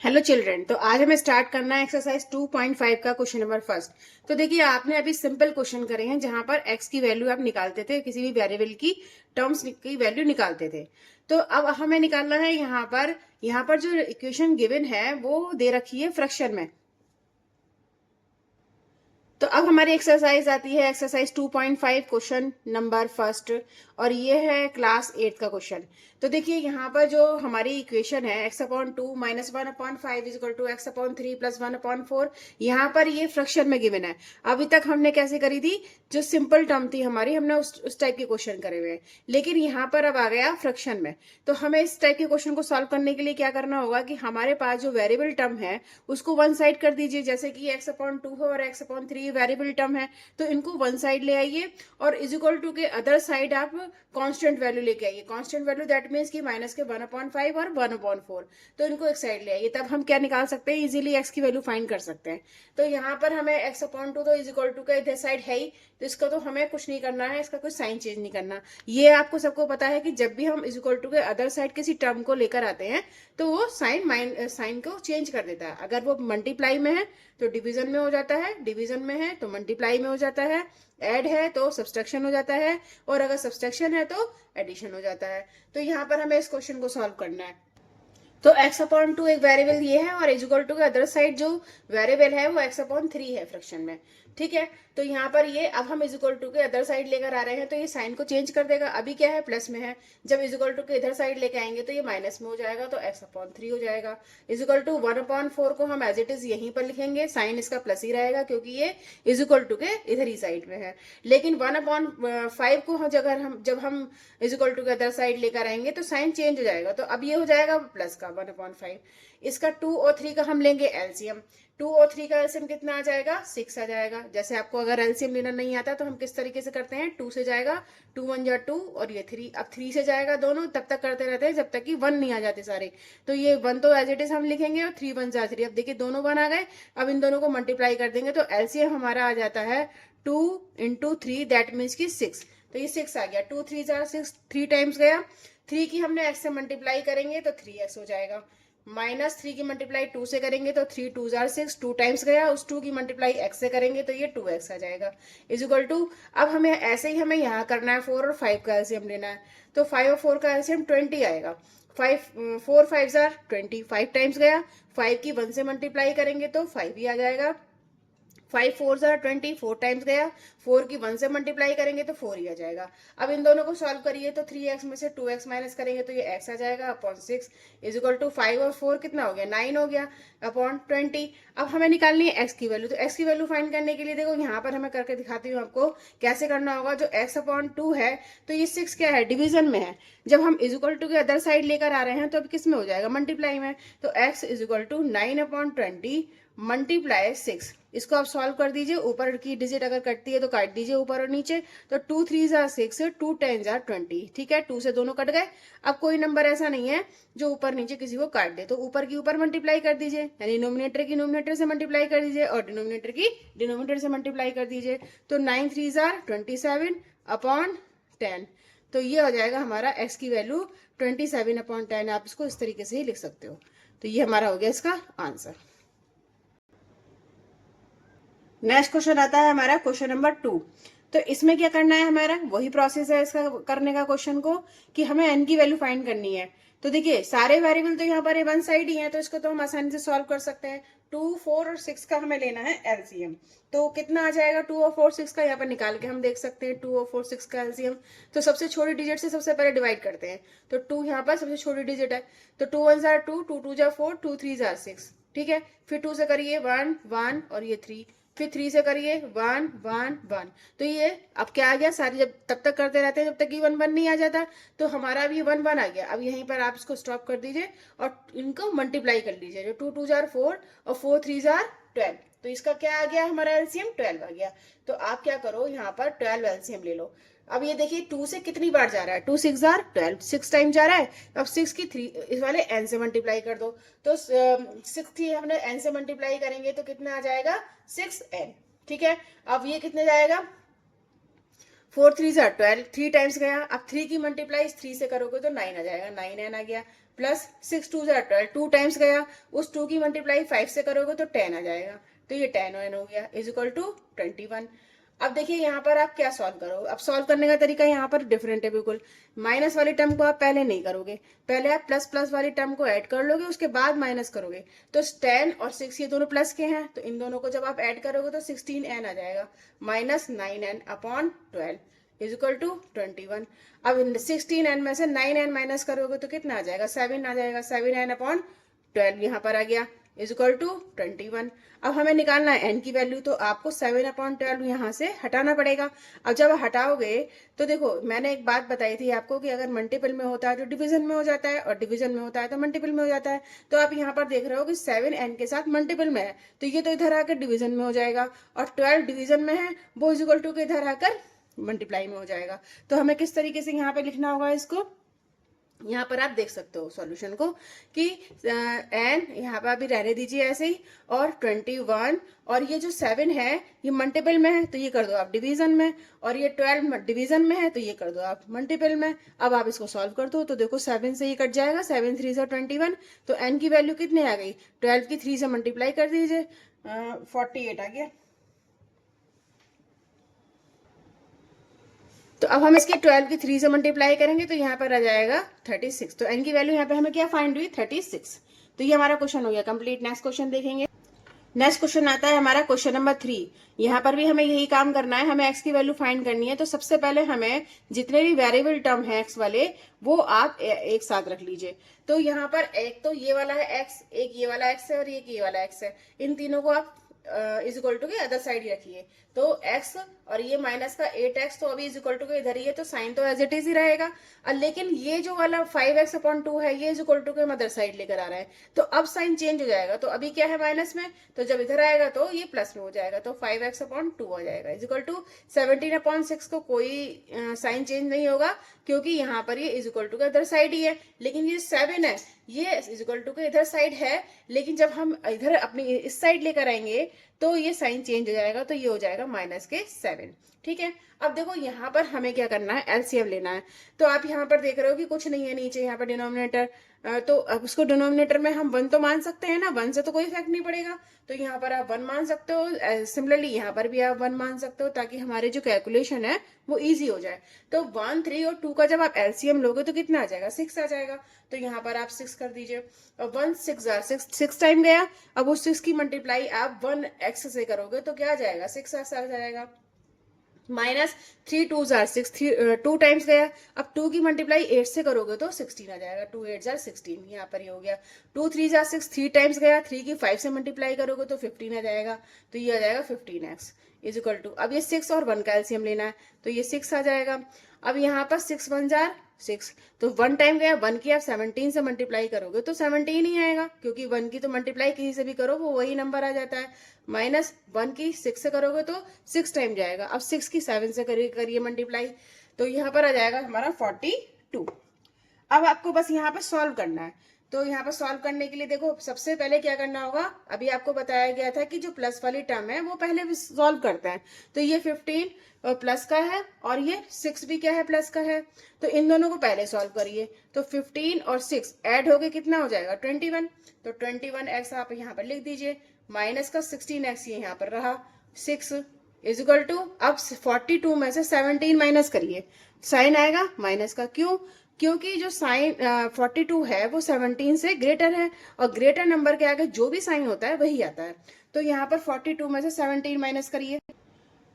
Hello children. तो आज हमें स्टार्ट करना है एक्सरसाइज 2.5 का क्वेश्चन नंबर फर्स्ट। तो देखिए, आपने अभी सिंपल क्वेश्चन करे हैं जहां पर एक्स की वैल्यू आप निकालते थे, किसी भी वेरिएबल की टर्म्स की वैल्यू निकालते थे। तो अब हमें निकालना है यहाँ पर जो इक्वेशन गिवन है वो दे रखी है फ्रैक्शन में। तो अब हमारी एक्सरसाइज आती है एक्सरसाइज 2.5 क्वेश्चन नंबर फर्स्ट, और ये है क्लास 8 का क्वेश्चन। तो देखिए, यहाँ पर जो हमारी इक्वेशन है x upon two minus one upon five is equal to x upon three plus one upon four, यहाँ पर ये फ्रैक्शन में गिवन है। अभी तक हमने कैसे करी थी, जो सिंपल टर्म थी हमारी, हमने उस टाइप के क्वेश्चन करे हुए हैं, लेकिन यहाँ पर अब आ गया फ्रैक्शन में। तो हमें इस टाइप के क्वेश्चन को सॉल्व करने के लिए क्या करना होगा कि हमारे पास जो वेरिएबल टर्म है उसको वन साइड कर दीजिए। जैसे कि एक्स अपॉन टू है और x upon three variable term है, तो इनको वन साइड ले आइए और इज इक्वल टू के अदर साइड आप कांस्टेंट वैल्यू लेके आइए। कांस्टेंट वैल्यू दैट मीन्स की माइनस के वन अपॉन फाइव और वन अपॉन फोर, तो इनको एक साइड ले आइए। तब हम क्या निकाल सकते हैं, इजीली एक्स की वैल्यू फाइंड कर सकते हैं। तो यहाँ पर हमें एक्स अपॉन टू तो इज इक्वल टू का इधर साइड है ही, तो इसका तो हमें कुछ नहीं करना है, इसका कोई साइन चेंज नहीं करना। ये आपको सबको पता है कि जब भी हम इज इक्वल टू के अदर साइड किसी टर्म को लेकर आते हैं तो वो साइन को चेंज कर देता है। अगर वो मल्टीप्लाई में है तो डिवीजन में हो जाता है, डिवीजन में है तो मल्टीप्लाई में हो जाता है, ऐड है तो सब्सट्रैक्शन हो जाता है, और अगर सब्सट्रैक्शन है तो एडिशन हो जाता है। तो यहाँ पर हमें इस क्वेश्चन को सॉल्व करना है। तो एक्स अपॉन टू एक वेरिएबल ये है और इक्वल टू के अदर साइड जो वेरिएबल है वो एक्स अपॉन थ्री है फ्रैक्शन में। ठीक है, तो यहाँ पर ये अब हम इक्वल टू के अदर साइड लेकर आ रहे हैं तो ये साइन को चेंज कर देगा। अभी क्या है, प्लस में है, जब इक्वल टू के इधर साइड लेके आएंगे तो ये माइनस में हो जाएगा, तो एक्स अपॉन थ्री हो जाएगा। Equal to one upon four को हम एज इट इज यहीं पर लिखेंगे, साइन इसका प्लस ही रहेगा क्योंकि ये इक्वल टू के इधर ही साइड में है। लेकिन वन अपॉन फाइव को जब हम इक्वल टू के अदर साइड लेकर आएंगे तो साइन चेंज हो जाएगा, तो अब ये हो जाएगा प्लस का वन अपॉन फाइव। इसका टू और थ्री का हम लेंगे एलसीएम। टू और थ्री का एलसीएम कितना आ जाएगा, सिक्स आ जाएगा। जैसे आपको अगर एलसीएम लेना नहीं आता तो हम किस तरीके से करते हैं, टू से जाएगा, टू वन जा टू, और ये थ्री, अब थ्री से जाएगा दोनों, तब तक करते रहते हैं जब तक कि वन नहीं आ जाते सारे। तो ये वन तो एज इट इज हम लिखेंगे और थ्री वन जा थ्री। अब देखिए दोनों वन आ गए, अब इन दोनों को मल्टीप्लाई कर देंगे तो एलसीएम हमारा आ जाता है two into three, that means की सिक्स। तो ये सिक्स आ गया, टू थ्री जार सिक्स, थ्री टाइम्स गया। थ्री की हमने एक्स से मल्टीप्लाई करेंगे तो थ्री एक्स हो जाएगा, माइनस थ्री की मल्टीप्लाई टू से करेंगे तो थ्री टू जार सिक्स, टू टाइम्स गया, उस टू की मल्टीप्लाई एक्स से करेंगे तो ये टू एक्स आ जाएगा इज इक्वल टू। अब हमें ऐसे ही हमें यहाँ करना है, फोर और फाइव का एलसीएम लेना है, तो फाइव और फोर का एलसीएम 20 आएगा। Five four five jar 20, five times गया, फाइव की वन से मल्टीप्लाई करेंगे तो फाइव ही आ जाएगा। Five four jar 20, four times गया, फोर की वन से मल्टीप्लाई करेंगे तो फोर ही आ जाएगा। अब इन दोनों को सॉल्व करिए तो थ्री एक्स में से टू एक्स माइनस करेंगे तो ये एक्स आ जाएगा upon six is equal to five और फोर कितना हो गया, नाइन हो गया अपॉन 20। अब हमें निकालनी है एक्स की वैल्यू, तो एक्स की वैल्यू फाइंड करने के लिए देखो यहाँ पर हमें करके दिखाती हूँ आपको कैसे करना होगा। जो एक्स अपॉन टू है तो ये सिक्स क्या है, डिवीजन में है। जब हम इज इक्वल टू के अदर साइड लेकर आ रहे हैं तो अब किस में हो जाएगा, मल्टीप्लाई में। तो x is equal to nine upon 20 multiply six. इसको आप सॉल्व कर दीजिए, ऊपर की डिजिट अगर कटती है तो काट दीजिए ऊपर और नीचे। तो टू थ्री जार सिक्स, टू टेन जार 20। ठीक है, टू से दोनों कट गए। अब कोई नंबर ऐसा नहीं है जो ऊपर नीचे किसी को काट दे, तो ऊपर की ऊपर मल्टीप्लाई कर दीजिए, यानी नोमिनेटर की नोमिनेटर से मल्टीप्लाई कर दीजिए और डिनोमिनेटर की डिनोमिनेटर से मल्टीप्लाई कर दीजिए। तो नाइन थ्री जार 27 अपॉन 10। तो ये हो जाएगा हमारा एक्स की वैल्यू 27 अपॉन 10। आप इसको इस तरीके से ही लिख सकते हो। तो ये हमारा हो गया इसका आंसर। नेक्स्ट क्वेश्चन आता है हमारा क्वेश्चन नंबर टू। तो इसमें क्या करना है, हमारा वही प्रोसेस है इसका करने का क्वेश्चन को, कि हमें एन की वैल्यू फाइंड करनी है। तो देखिए सारे वेरिएबल तो यहाँ पर वन साइड ही है, तो इसको तो हम आसानी से सॉल्व कर सकते हैं। टू फोर और सिक्स का हमें लेना है एलसीएम। तो कितना आ जाएगा, टू और फोर सिक्स का यहाँ पर निकाल के हम देख सकते हैं। टू और फोर सिक्स का एलसीएम, तो सबसे छोटी डिजिट से सबसे पहले डिवाइड करते हैं। तो टू यहाँ पर सबसे छोटी डिजिट है, तो टू वन जार टू, टू टू जार फोर, टू थ्री जार सिक्स। ठीक है, फिर टू से करिए वन वन और ये थ्री, फिर थ्री से करिए वन वन वन। तो ये अब क्या आ गया, सारी जब तब तक करते रहते हैं जब तक कि वन वन नहीं आ जाता, तो हमारा अब ये वन वन आ गया। अब यहीं पर आप इसको स्टॉप कर दीजिए और इनको मल्टीप्लाई कर लीजिए। जो टू टू जार फोर और फोर थ्री जार 12, तो इसका क्या आ गया हमारा एलसीएम 12 आ गया। तो आप क्या करो, यहाँ पर 12 एलसीएम ले लो। अब ये देखिए टू से कितनी बार जा रहा है, टू सिक्स जार 12, सिक्स टाइम जा रहा है। अब सिक्स की थ्री इस वाले एन से मल्टीप्लाई कर दो, तो सिक्स की हमने एन से मल्टीप्लाई करेंगे तो कितना आ जाएगा, 6n। ठीक है, अब ये कितने जाएगा, four three jar 12, three times गया। अब थ्री की मल्टीप्लाई थ्री से करोगे तो 9 आ जाएगा, 9n आ गया। प्लस 6 2 12, 2 टाइम्स गया, उस 2 की मल्टीप्लाई 5 से करोगे तो 10 आ जाएगा, तो ये 10 हो गया इज इक्वल टू 21। अब देखिए यहाँ पर आप क्या सॉल्व करो, अब सॉल्व करने का तरीका यहाँ पर डिफरेंट है बिल्कुल। माइनस वाली टर्म को आप पहले नहीं करोगे, पहले आप प्लस प्लस वाली टर्म को ऐड कर लोगे, उसके बाद माइनस करोगे। तो 10 और 6 ये दोनों प्लस के हैं, तो इन दोनों को जब आप ऐड करोगे तो 16n आ जाएगा, minus 9n upon 12 is equal to 21। अब 16n में से 9n माइनस करोगे तो कितना आ जाएगा, 7 आ जाएगा, 7n अपॉन 12 यहाँ पर आ गया इज इक्वल टू 21। अब हमें निकालना है n की वैल्यू, तो आपको 7/12 यहाँ से हटाना पड़ेगा। अब जब हटाओगे तो देखो मैंने एक बात बताई थी आपको कि अगर मल्टीपल में होता है तो डिवीजन में हो जाता है, और डिवीजन में होता है तो मल्टीपल में हो जाता है। तो आप यहाँ पर देख रहे हो कि 7n के साथ मल्टीपल में है, तो ये तो इधर आकर डिवीजन में हो जाएगा, और 12 डिवीजन में है, वो इज इक्वल टू के इधर आकर मल्टीप्लाई में हो जाएगा। तो हमें किस तरीके से यहाँ पे लिखना होगा इसको, यहाँ पर आप देख सकते हो सॉल्यूशन को कि एन यहाँ पर अभी रहने दीजिए ऐसे ही, और 21, और ये जो 7 है ये मल्टीपल में है तो ये कर दो आप डिवीजन में, और ये 12 डिवीजन में है तो ये कर दो आप मल्टीपल में। अब आप इसको सॉल्व कर दो तो देखो 7 से ये कट जाएगा, 7 3 से 21, तो एन की वैल्यू कितनी आ गई, 12 की 3 से मल्टीप्लाई कर दीजिए, 48 आ गया। तो अब हम इसकी 12 की 3 से मल्टीप्लाई करेंगे तो यहाँ पर आ जाएगा 36। तो एन की वैल्यू यहाँ पे हमें क्या फाइंड हुई, 36। तो ये हमारा क्वेश्चन हो गया कंप्लीट। नेक्स्ट क्वेश्चन देखेंगे। नेक्स्ट क्वेश्चन आता है हमारा क्वेश्चन नंबर 3। यहाँ पर भी हमें यही काम करना है, हमें एक्स की वैल्यू फाइंड करनी है। तो सबसे पहले हमें जितने भी वेरिएबल टर्म है एक्स वाले वो आप एक साथ रख लीजिए। तो यहाँ पर एक तो ये वाला है एक्स, एक ये वाला एक्स है, और एक ये वाला एक्स है, इन तीनों को आप इज इक्वल टू के अदर साइड ही रखिए। तो x और ये माइनस का 8x तो अभी इज इक्वल टू के इधर ही है, तो साइन तो एज इट इज ही रहेगा। लेकिन ये जो वाला 5x अपॉन 2 है ये इज इक्वल टू के मदर साइड लेकर आ रहा है, तो अब साइन चेंज हो जाएगा। तो अभी क्या है माइनस में, तो जब इधर आएगा तो ये प्लस में हो जाएगा, तो 5x अपॉन 2 आ जाएगा इज इक्वल टू 17/6 को कोई साइन चेंज नहीं होगा, क्योंकि यहाँ पर ये इज इक्वल टू के अदर साइड ही है। लेकिन ये 7 है ये इज इक्वल टू के इधर साइड है, लेकिन जब हम इधर अपनी इस साइड लेकर आएंगे तो ये साइन चेंज हो जाएगा, तो ये हो जाएगा माइनस के 7। ठीक है। अब देखो यहाँ पर हमें क्या करना है, एलसीएम लेना है। तो आप यहाँ पर देख रहे हो कि कुछ नहीं है नीचे यहाँ पर डिनोमिनेटर, तो अब उसको डिनोमिनेटर में हम 1 तो मान सकते हैं ना, 1 से तो कोई इफेक्ट नहीं पड़ेगा, तो यहाँ पर आप 1 मान सकते हो। सिमिलरली यहाँ पर भी आप 1 मान सकते हो, ताकि हमारे जो कैलकुलेशन है वो इजी हो जाए। तो 1 3 और 2 का जब आप एलसीएम लोगे तो कितना आ जाएगा, 6 आ जाएगा। तो यहाँ पर आप 6 कर दीजिए, और 1 6 6 टाइम गया। अब उस 6 की मल्टीप्लाई आप 1x से करोगे तो क्या आ जाएगा, 6x आ जाएगा, माइनस 3 2 6 2 टाइम्स गया। अब 2 की मल्टीप्लाई 8 से करोगे तो 16 आ जाएगा, 2 8 16, यहाँ पर ये हो गया। 2 3 6 3 टाइम्स गया, 3 की 5 से मल्टीप्लाई करोगे तो 15 आ जाएगा, तो ये आ जाएगा 15x इज इक्वल टू, अब ये 6 और 1 का एलसीएम लेना है, तो ये 6 आ जाएगा। अब यहाँ पर 6 1 6, तो 1 टाइम गया, 1 की आप 17 से मल्टीप्लाई करोगे तो 17 ही आएगा, क्योंकि 1 की तो मल्टीप्लाई किसी से भी करो वो वही नंबर आ जाता है। माइनस 1 की 6 से करोगे तो 6 टाइम जाएगा, अब 6 की 7 से करिए मल्टीप्लाई, तो यहाँ पर आ जाएगा हमारा 42। अब आपको बस यहाँ पर सॉल्व करना है। तो यहाँ पर सॉल्व करने के लिए देखो सबसे पहले क्या करना होगा, अभी आपको बताया गया था कि जो प्लस वाली टर्म है वो पहले सॉल्व करते हैं। तो ये 15 प्लस का है, और ये 6 भी क्या है, प्लस का है, तो इन दोनों को पहले सॉल्व करिए। तो 15 और 6 ऐड होके कितना हो जाएगा, 21। तो 21x आप यहाँ पर लिख दीजिए, माइनस का 16x ये यहाँ पर रहा, 6 इज इक्वल टू, अब 42 में से 17 माइनस करिए, साइन आएगा माइनस का, क्यों, क्योंकि जो साइन 42 है वो 17 से ग्रेटर है, और ग्रेटर नंबर के आगे जो भी साइन होता है वही आता है। तो यहाँ पर 42 में से 17 माइनस करिए,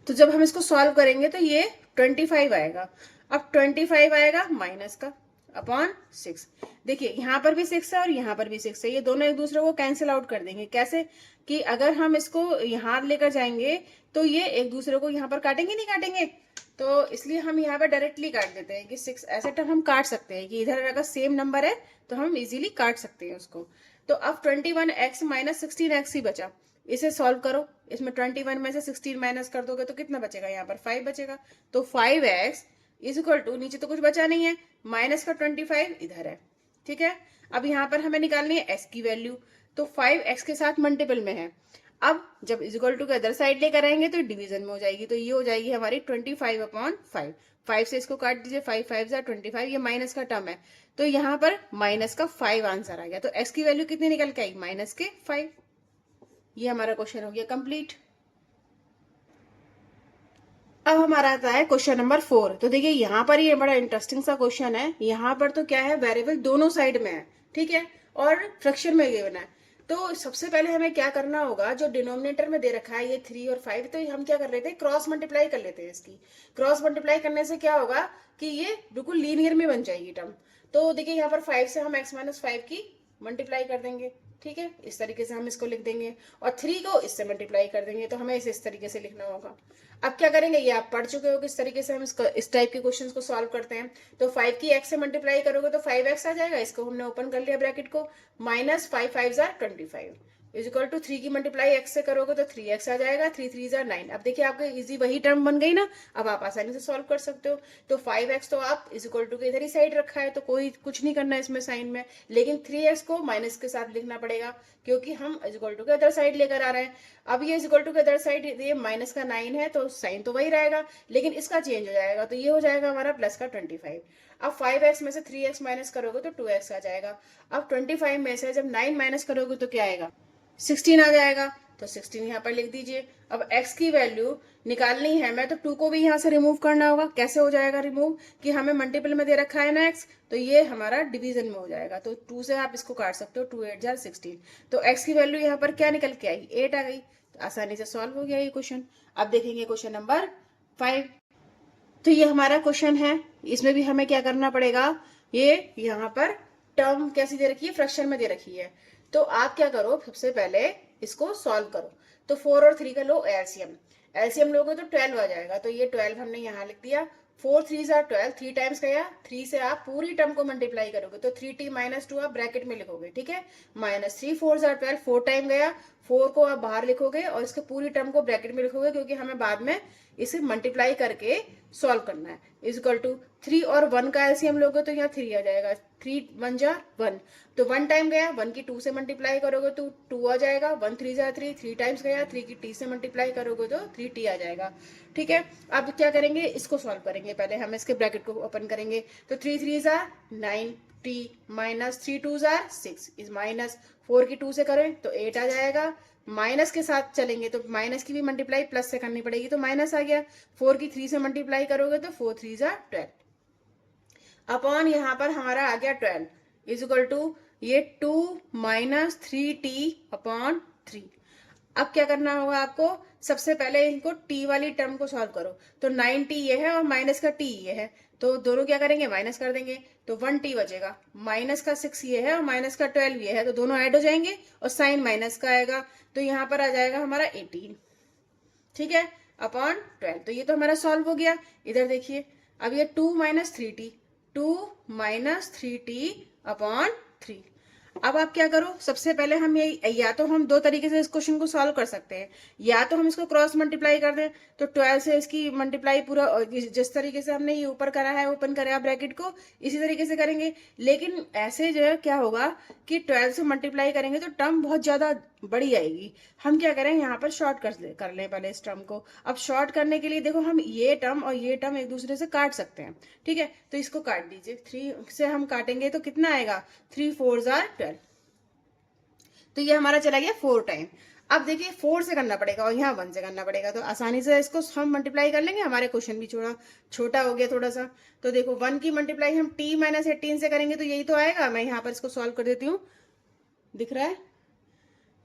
तो जब हम इसको सॉल्व करेंगे तो ये 25 आएगा। अब 25 आएगा माइनस का अपॉन 6। देखिए यहाँ पर भी 6 है और यहाँ पर भी 6 है, ये दोनों एक दूसरे को कैंसिल आउट कर देंगे। कैसे कि अगर हम इसको यहाँ लेकर जाएंगे तो ये एक दूसरे को यहाँ पर काटेंगे, नहीं काटेंगे, तो इसलिए हम यहाँ पर डायरेक्टली काट देते हैं कि 6 ऐसे टर्म हम काट सकते हैं कि इधर अगर सेम नंबर है तो हम इजीली काट सकते हैं उसको। तो अब 21x माइनस 16x ही बचा, इसे सॉल्व करो। इसमें 21 में से 16 माइनस कर दोगे तो कितना बचेगा, यहाँ पर 5 बचेगा। तो 5x इज इक्वल टू, नीचे तो कुछ बचा नहीं है, माइनस का 25 इधर है। ठीक है। अब यहाँ पर हमें निकालनी है x की वैल्यू, तो 5x के साथ मल्टीपल में है। अब जब इज इक्वल टू के अदर साइड लेकर आएंगे तो डिवीजन में हो जाएगी, तो ये हो जाएगी हमारी 25/5। 5 से इसको काट दीजिए, 5 5 जा 25, ये माइनस का टर्म है तो यहाँ पर माइनस का 5 आंसर आ गया। तो x की वैल्यू कितनी निकल के आई, माइनस के 5। ये हमारा क्वेश्चन हो गया कंप्लीट। अब हमारा आता है क्वेश्चन नंबर 4। तो देखिए यहाँ पर ये बड़ा इंटरेस्टिंग सा क्वेश्चन है। यहाँ पर तो क्या है, वेरिएबल दोनों साइड में है, ठीक है, और फ्रैक्शन में गिवन है। तो सबसे पहले हमें क्या करना होगा, जो डिनोमिनेटर में दे रखा है ये 3 और 5, तो हम क्या कर लेते हैं, क्रॉस मल्टीप्लाई कर लेते हैं इसकी। क्रॉस मल्टीप्लाई करने से क्या होगा कि ये बिल्कुल लीनियर में बन जाएगी टर्म। तो देखिए यहाँ पर 5 से हम x-5 की मल्टीप्लाई कर देंगे, ठीक है, इस तरीके से हम इसको लिख देंगे, और 3 को इससे मल्टीप्लाई कर देंगे, तो हमें इसे इस तरीके से लिखना होगा। अब क्या करेंगे, ये आप पढ़ चुके हो किस तरीके से हम इस टाइप के क्वेश्चंस को सॉल्व करते हैं। तो 5 की x से मल्टीप्लाई करोगे तो 5x आ जाएगा, इसको हमने ओपन कर लिया ब्रैकेट को, माइनस 5 5 जार 25 इज इक्वल टू 3 की मल्टीप्लाई x से करोगे तो 3x आ जाएगा, 3 3 जार 9। अब देखिए आपके इजी वही टर्म बन गई ना, अब आप आसानी से सॉल्व कर सकते हो। तो 5x तो आप इज इक्वल टू के इधर ही साइड रखा है, तो कोई कुछ नहीं करना है इसमें साइन में, लेकिन 3x को माइनस के साथ लिखना पड़ेगा क्योंकि हम इज इक्वल टू के अदर साइड लेकर आ रहे हैं। अब ये इज इक्वल टू के अदर साइड, ये माइनस का 9 है तो साइन तो वही रहेगा, लेकिन इसका चेंज हो जाएगा, तो ये हो जाएगा हमारा प्लस का 25। अब 5x में से 3x माइनस करोगे तो 2x आ जाएगा। अब 25 में से जब 9 माइनस करोगे तो क्या आएगा, 16 आ जाएगा, तो 16 यहाँ पर लिख दीजिए। अब x की वैल्यू निकालनी है मैं, तो 2 को भी यहाँ से रिमूव करना होगा। कैसे हो जाएगा रिमूव, कि हमें मल्टीपल में दे रखा है ना x, तो ये हमारा डिवीजन में हो जाएगा, तो 2 से आप इसको काट सकते हो, 2 8 जार 16। तो x की वैल्यू यहाँ पर क्या निकल के आई, 8 आ गई। तो आसानी से सॉल्व हो गया ये क्वेश्चन। अब देखेंगे क्वेश्चन नंबर 5। तो ये हमारा क्वेश्चन है, इसमें भी हमें क्या करना पड़ेगा, ये यहाँ पर टर्म कैसी दे रखी है, फ्रैक्शन में दे रखी है। तो आप क्या करो, सबसे पहले इसको सॉल्व करो। तो 4 और 3 का लो एलसीएम, एलसीएम लोगे तो 12 आ जाएगा, तो ये 12 हमने यहाँ लिख दिया। 4 3 जार 12, 3 टाइम्स गया, 3 से आप पूरी टर्म को मल्टीप्लाई करोगे तो 3t माइनस 2 आप ब्रैकेट में लिखोगे, ठीक है, माइनस 3 4 जार 12, 4 टाइम गया, 4 को आप बाहर लिखोगे और इसके पूरी टर्म को ब्रैकेट में लिखोगे, क्योंकि हमें बाद में इसे मल्टीप्लाई करके सॉल्व करना है। इज इक्वल टू 3 और 1 का एलसीएम लोगे तो यहाँ 3 आ जाएगा, 3 1 जा 1, तो 1 टाइम गया, 1 की 2 से मल्टीप्लाई करोगे तो 2 आ जाएगा, 1 3 जा 3, 3 टाइम्स गया, 3 की t से मल्टीप्लाई करोगे तो 3t आ जाएगा, ठीक है। अब क्या करेंगे, इसको सॉल्व करेंगे, पहले हम इसके ब्रैकेट को ओपन करेंगे। तो 3 3 जा 9, t माइनस 3 2 जा 6 इज माइनस 4 की 2 से करें तो 8 आ जाएगा, माइनस के साथ चलेंगे तो माइनस की भी मल्टीप्लाई प्लस से करनी पड़ेगी, तो माइनस आ गया। 4 की 3 से मल्टीप्लाई करोगे तो 4 3 जा 12 अपॉन यहाँ पर हमारा आ गया 12 इज इक्वल टू ये 2 माइनस 3t अपॉन 3। अब क्या करना होगा आपको, सबसे पहले इनको t वाली टर्म को सॉल्व करो। तो 9t ये है और माइनस का t ये है, तो दोनों क्या करेंगे, माइनस कर देंगे, तो 1t बचेगा। माइनस का 6 ये है और माइनस का 12 ये है, तो दोनों ऐड हो जाएंगे और साइन माइनस का आएगा, तो यहाँ पर आ जाएगा हमारा 18, ठीक है, अपॉन 12। तो ये तो हमारा सॉल्व हो गया। इधर देखिए, अब ये 2 minus 3t, 2 minus 3t upon 3। अब आप क्या करो, सबसे पहले हम ये, या तो हम दो तरीके से इस क्वेश्चन को सॉल्व कर सकते हैं, या तो हम इसको क्रॉस मल्टीप्लाई कर दें, तो 12 से इसकी मल्टीप्लाई पूरा जिस तरीके से हमने ये ऊपर करा है, ओपन करा ब्रैकेट को, इसी तरीके से करेंगे। लेकिन ऐसे जो है क्या होगा कि 12 से मल्टीप्लाई करेंगे तो टर्म बहुत ज्यादा बड़ी आएगी। हम क्या करें, यहाँ पर शॉर्ट कर लें पहले इस टर्म को। अब शॉर्ट करने के लिए देखो, हम ये टर्म और ये टर्म एक दूसरे से काट सकते हैं, ठीक है, तो इसको काट दीजिए। 3 से हम काटेंगे तो कितना आएगा, 3 4 जार 12, तो ये हमारा चला गया 4 टाइम। अब देखिए 4 से करना पड़ेगा और यहाँ 1 से करना पड़ेगा, तो आसानी से इसको हम मल्टीप्लाई कर लेंगे। हमारे क्वेश्चन भी छोटा हो गया थोड़ा सा। तो देखो 1 की मल्टीप्लाई हम t माइनस 18 से करेंगे तो यही तो आएगा। मैं यहाँ पर इसको सॉल्व कर देती हूँ, दिख रहा है,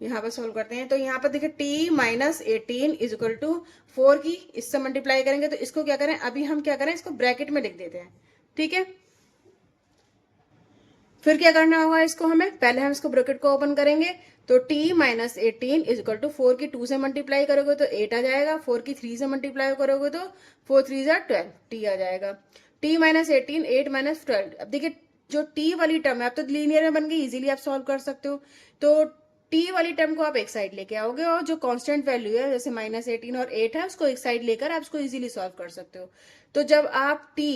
यहाँ पर सॉल्व करते हैं। तो यहाँ पर देखिए t minus 18 is equal to 4 की इससे मल्टीप्लाई करेंगे, तो इसको क्या करें, अभी हम क्या करें, इसको ब्रैकेट में लिख देते हैं, ठीक है। फिर क्या करना होगा इसको, हमें पहले हम इसको ब्रैकेट को ओपन करेंगे, तो t minus 18 is equal to 4 की 2 से मल्टीप्लाई करोगे तो 8 आ जाएगा, 4 की 3 से मल्टीप्लाई करोगे तो 4 3 जा 12 t आ जाएगा। t minus 18, 8 minus 12। अब देखिए जो t वाली टर्म है, अब तो लीनियर में बन गई, इजीली आप सॉल्व कर सकते हो। तो t वाली टर्म को आप एक साइड लेके आओगे और जो कांस्टेंट वैल्यू है जैसे माइनस 18 और 8 है उसको एक साइड लेकर आप इसको इजीली सॉल्व कर सकते हो। तो जब आप t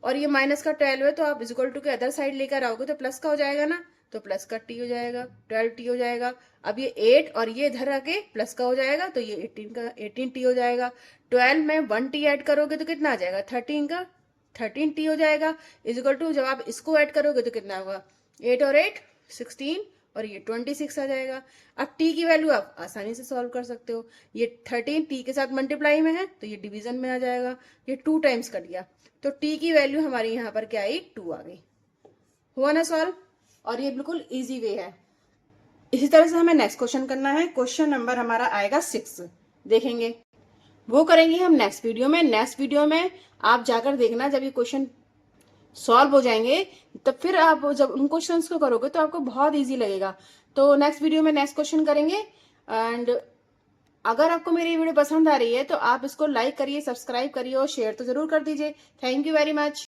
और ये माइनस का 12 है तो आप इक्वल टू के अदर साइड लेकर आओगे तो प्लस का हो जाएगा ना, तो प्लस का टी हो जाएगा, 12t हो जाएगा। अब ये 8 और ये इधर आके प्लस का हो जाएगा, तो ये 18t हो जाएगा। 12 में 1t ऐड करोगे तो कितना आ जाएगा, 13 का 13t हो जाएगा। इजिकल टू जब आप इसको ऐड करोगे तो कितना होगा, 8 और 8 16 और ये 26 आ जाएगा। अब t की वैल्यू आप आसानी से सॉल्व कर सकते हो। ये 13 t के साथ मल्टीप्लाई में है तो ये डिवीजन में आ जाएगा, ये 2 टाइम्स कट गया, तो t की वैल्यू हमारी यहाँ पर क्या आई, 2 आ गई। हुआ ना सॉल्व, और ये बिल्कुल इजी वे है। इसी तरह से हमें नेक्स्ट क्वेश्चन करना है। क्वेश्चन नंबर हमारा आएगा 6, देखेंगे वो करेंगे हम नेक्स्ट वीडियो में। नेक्स्ट वीडियो में आप जाकर देखना, जब ये क्वेश्चन सॉल्व हो जाएंगे तब फिर आप जब उन क्वेश्चंस को करोगे तो आपको बहुत इजी लगेगा। तो नेक्स्ट वीडियो में नेक्स्ट क्वेश्चन करेंगे। एंड अगर आपको मेरी वीडियो पसंद आ रही है तो आप इसको लाइक करिए, सब्सक्राइब करिए और शेयर तो जरूर कर दीजिए। Thank you very much.